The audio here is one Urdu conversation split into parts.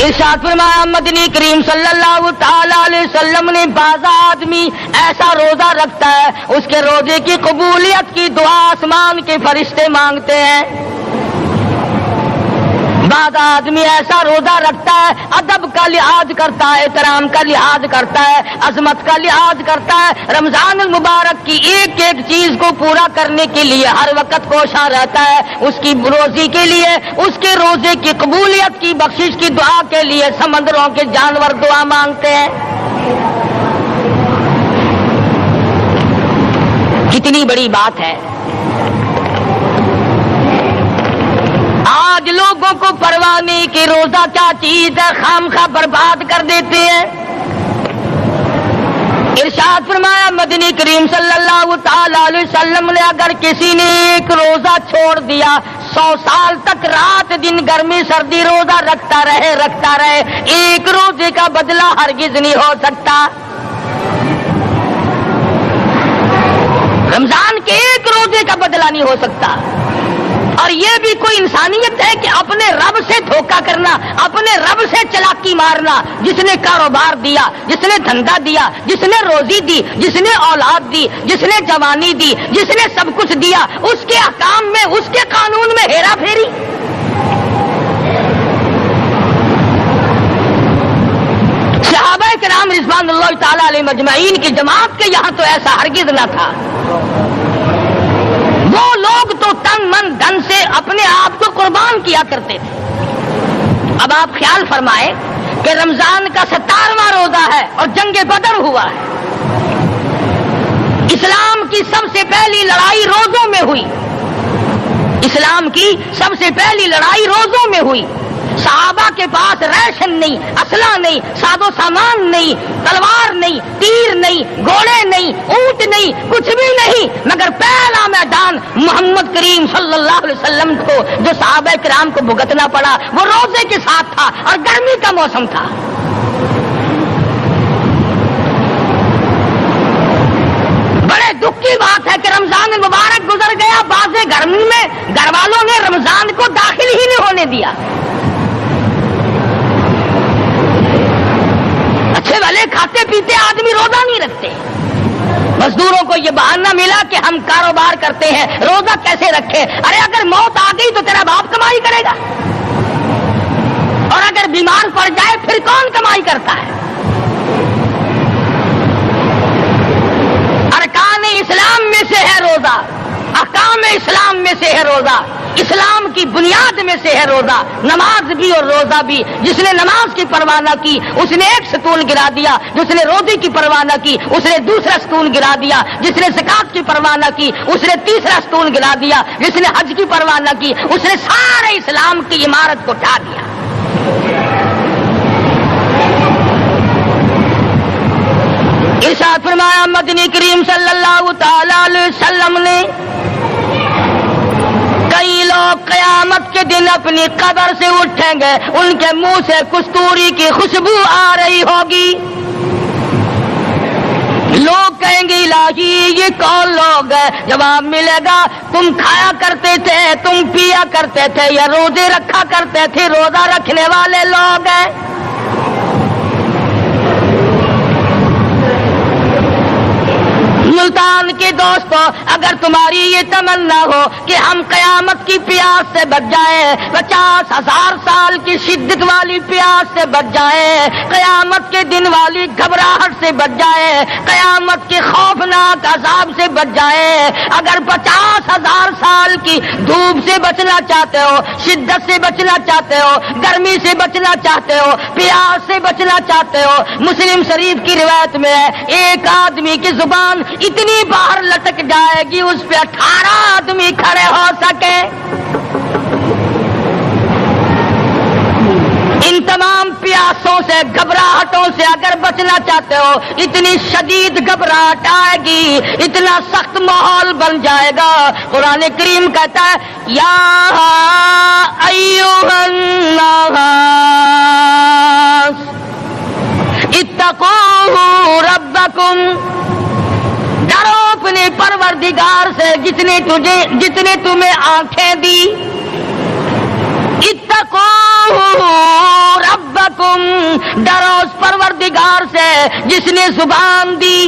ارشاد فرمایا مدنی کریم صلی اللہ تعالی علیہ وسلم نے بعض آدمی ایسا روزہ رکھتا ہے اس کے روزے کی قبولیت کی دعا آسمان کے فرشتے مانگتے ہیں. بعض آدمی ایسا روزہ رکھتا ہے ادب کا لحاظ کرتا ہے, احترام کا لحاظ کرتا ہے, عظمت کا لحاظ کرتا ہے, رمضان المبارک کی ایک ایک چیز کو پورا کرنے کے لیے ہر وقت کوشاں رہتا ہے, اس کی روزی کے لیے, اس کے روزے کی قبولیت کی بخشش کی دعا کے لیے سمندروں کے جانور دعا مانگتے ہیں. کتنی بڑی بات ہے. آج لوگوں کو پرواہ نہیں کہ روزہ کیا چیز ہے, خام خواہ برباد کر دیتے ہیں. ارشاد فرمایا مدنی کریم صلی اللہ تعالی علیہ وسلم نے اگر کسی نے ایک روزہ چھوڑ دیا 100 سال تک رات دن گرمی سردی روزہ رکھتا رہے, ایک روزے کا بدلہ ہرگز نہیں ہو سکتا. رمضان کے ایک روزے کا بدلہ نہیں ہو سکتا. اور یہ بھی کوئی انسانیت ہے کہ اپنے رب سے دھوکہ کرنا, اپنے رب سے چلاکی مارنا. جس نے کاروبار دیا, جس نے دھندا دیا, جس نے روزی دی, جس نے اولاد دی, جس نے جوانی دی, جس نے سب کچھ دیا, اس کے احکام میں, اس کے قانون میں ہیرا پھیری. صحابہ کرام رضوان اللہ تعالی علیہ مجمعین کی جماعت کے یہاں تو ایسا ہرگز نہ تھا. وہ لوگ تو تن من دھن سے اپنے آپ کو قربان کیا کرتے تھے. اب آپ خیال فرمائیں کہ رمضان کا 17واں روزہ ہے اور جنگ بدر ہوا ہے. اسلام کی سب سے پہلی لڑائی روزوں میں ہوئی. اسلام کی سب سے پہلی لڑائی روزوں میں ہوئی. صحابہ کے پاس ریشن نہیں, اسلحہ نہیں, ساز و سامان نہیں, تلوار نہیں, تیر نہیں, گھوڑے نہیں, اونٹ نہیں, کچھ بھی نہیں, مگر پہلا میدان محمد کریم صلی اللہ علیہ وسلم کو جو صحابہ کرام کو بھگتنا پڑا وہ روزے کے ساتھ تھا اور گرمی کا موسم تھا. بڑے دکھ کی بات ہے کہ رمضان مبارک گزر گیا, بعض گھر میں گھر والوں نے رمضان کو داخل ہی نہیں ہونے دیا. اچھے والے کھاتے پیتے آدمی روزہ نہیں رکھتے. مزدوروں کو یہ بہانہ ملا کہ ہم کاروبار کرتے ہیں, روزہ کیسے رکھے؟ ارے اگر موت آ گئی تو تیرا باپ کمائی کرے گا, اور اگر بیمار پڑ جائے پھر کون کمائی کرتا ہے؟ ارکان اسلام میں سے ہے روزہ, احکام اسلام میں سے ہے روزہ, اسلام کی بنیاد میں سے ہے روزہ. نماز بھی اور روزہ بھی. جس نے نماز کی پرواہ نہ کی اس نے ایک ستون گرا دیا, جس نے روزے کی پرواہ نہ کی اس نے دوسرا ستون گرا دیا, جس نے زکات کی پرواہ نہ کی اس نے تیسرا ستون گرا دیا, جس نے حج کی پرواہ نہ کی اس نے سارے اسلام کی عمارت کو ڈھا دیا. ارشاد فرمایا مدنی کریم صلی اللہ تعالی علیہ وسلم نے کئی لوگ قیامت کے دن اپنی قبر سے اٹھیں گے, ان کے منہ سے کستوری کی خوشبو آ رہی ہوگی. لوگ کہیں گے الہی یہ کون لوگ ہیں؟ جواب ملے گا تم کھایا کرتے تھے, تم پیا کرتے تھے, یا روزے رکھا کرتے تھے, روزہ رکھنے والے لوگ ہیں. ملتان کے دوستو, اگر تمہاری یہ تمنا ہو کہ ہم قیامت کی پیاس سے بچ جائیں, 50,000 سال کی شدت والی پیاس سے بچ جائیں, قیامت کے دن والی گھبراہٹ سے بچ جائیں, قیامت کے خوفناک عذاب سے بچ جائیں, اگر 50,000 سال کی دھوپ سے بچنا چاہتے ہو, شدت سے بچنا چاہتے ہو, گرمی سے بچنا چاہتے ہو, پیاس سے بچنا چاہتے ہو, مسلم شریف کی روایت میں ہے ایک آدمی کی زبان اتنی باہر لٹک جائے گی اس پہ 18 آدمی کھڑے ہو سکے. ان تمام پیاسوں سے, گھبراہٹوں سے اگر بچنا چاہتے ہو, اتنی شدید گھبراہٹ آئے گی, اتنا سخت ماحول بن جائے گا. قرآن کریم کہتا ہے یا ایھا الناس اتقوا ربکم, ڈرو اپنے پروردگار سے جتنے تمہیں آنکھیں دی. اتقوا ربکم ڈرو اس پروردگار سے جس نے زبان دی،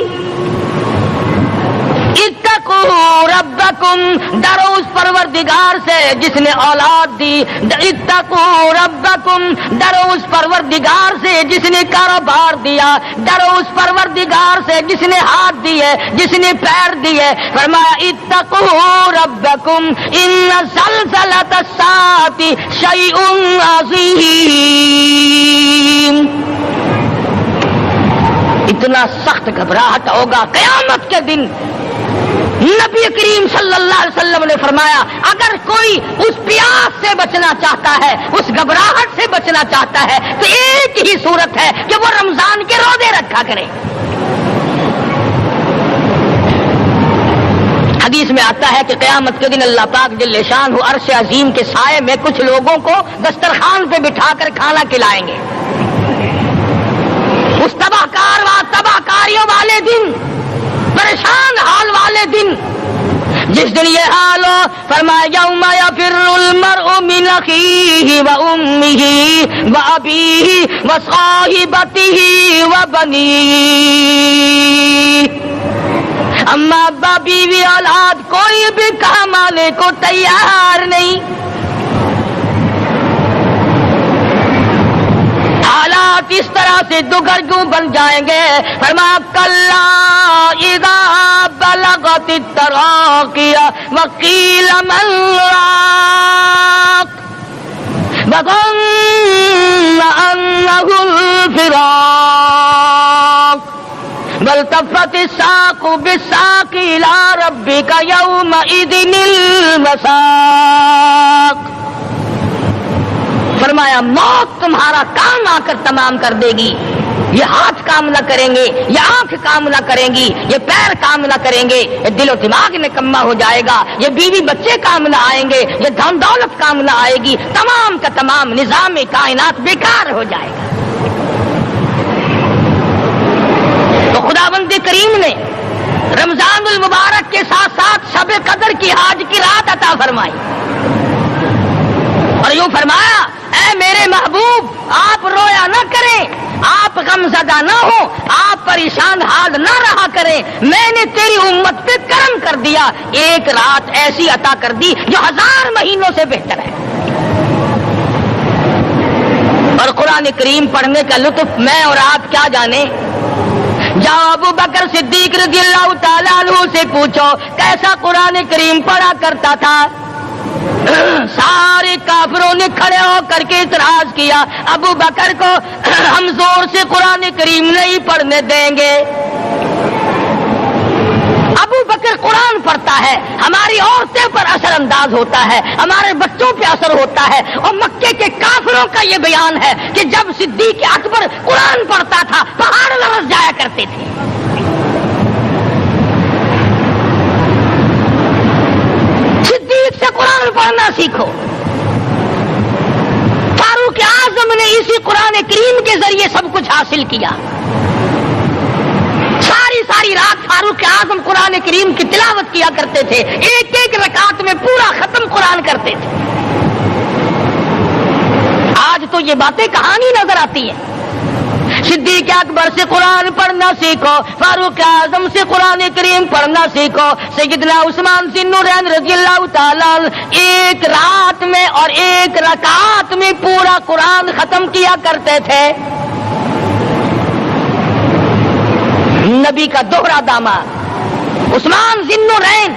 اتقوا ربکم، ڈرو اس پروردگار سے جس نے اولاد دی، اتقوا ربکم، ڈرو اس پروردگار سے جس نے کاروبار دیا، ڈرو اس پروردگار سے جس نے ہاتھ دیے، جس نے پیر دیے۔ فرمایا اتقوا ربکم ان زلزلۃ الساعۃ شیء عظیم، اتنا سخت گھبراہٹ ہوگا قیامت کے دن۔ نبی کریم صلی اللہ علیہ وسلم نے فرمایا اگر کوئی اس پیاس سے بچنا چاہتا ہے، اس گھبراہٹ سے بچنا چاہتا ہے، تو ایک ہی صورت ہے کہ وہ رمضان کے روزے رکھا کرے۔ حدیث میں آتا ہے کہ قیامت کے دن اللہ پاک جل شان عرش عظیم کے سائے میں کچھ لوگوں کو دسترخوان پہ بٹھا کر کھانا کھلائیں گے۔ اس تباہ کاریوں والے دن، پریشان حال والے دن، جس دن یہ حال ہو، فرمایا یوم یفر المرء من اخیہ وامہ وابیہ وصاحبتہ وبنیہ، اما ابا بیوی اولاد کوئی بھی کام آنے کو تیار نہیں۔ حالات اس طرح سے دگرگوں بن جائیں گے۔ فرمایا کلا اذا بلغت التراقی وقیل من راق وظن انه الفراق والتفت الساق بالساق الى ربك يومئذ المساق۔ فرمایا موت تمہارا کام آ کر تمام کر دے گی، یہ ہاتھ کام نہ کریں گے، یہ آنکھ کام نہ کریں گی، یہ پیر کام نہ کریں گے، یہ دل و دماغ نکما ہو جائے گا، یہ بیوی بچے کام نہ آئیں گے، یہ دھن دولت کام نہ آئے گی، تمام کا تمام نظام کائنات بیکار ہو جائے گا۔ تو خداوند کریم نے رمضان المبارک کے ساتھ ساتھ شب قدر کی حج کی رات عطا فرمائی اور یوں فرمایا اے میرے محبوب آپ رویا نہ کریں، آپ غم زدہ نہ ہو، آپ پریشان حال نہ رہا کریں، میں نے تیری امت پہ کرم کر دیا، ایک رات ایسی عطا کر دی جو 1000 مہینوں سے بہتر ہے۔ اور قرآن کریم پڑھنے کا لطف میں اور آپ کیا جانے۔ جاؤ ابو بکر صدیق رضی اللہ تعالیٰ عنہ سے پوچھو کیسا قرآن کریم پڑھا کرتا تھا۔ سارے کافروں نے کھڑے ہو کر کے اعتراض کیا ابو بکر کو ہم زور سے قرآن کریم نہیں پڑھنے دیں گے۔ ابو بکر قرآن پڑھتا ہے، ہماری عورتیں پر اثر انداز ہوتا ہے، ہمارے بچوں پہ اثر ہوتا ہے، اور مکے کے کافروں کا یہ بیان ہے کہ جب صدیق اکبر قرآن پڑھتا تھا پہاڑ لرز جایا کرتے تھے۔ صدیق سے قرآن پڑھنا سیکھو۔ فاروق اعظم نے اسی قرآن کریم کے ذریعے سب کچھ حاصل کیا۔ ساری رات فاروق اعظم قرآن کریم کی تلاوت کیا کرتے تھے، ایک ایک رکعت میں پورا ختم قرآن کرتے تھے۔ آج تو یہ باتیں کہانی نظر آتی ہیں۔ صدیق اکبر سے قرآن پڑھنا سیکھو، فاروق اعظم سے قرآن کریم پڑھنا سیکھو، سیدنا عثمان ذی النورین رضی اللہ تعالیٰ ایک رات میں اور ایک رکعت میں پورا قرآن ختم کیا کرتے تھے۔ نبی کا دوہرا داماد عثمان ذی النورین،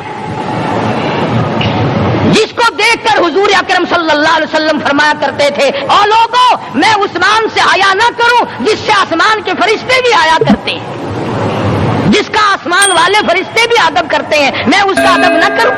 جس کو دیکھ کر حضور اکرم صلی اللہ علیہ وسلم فرمایا کرتے تھے او لوگوں میں عثمان سے حیا نہ کروں جس سے آسمان کے فرشتے بھی حیا کرتے ہیں، جس کا آسمان والے فرشتے بھی ادب کرتے ہیں، میں اس کا ادب نہ کروں۔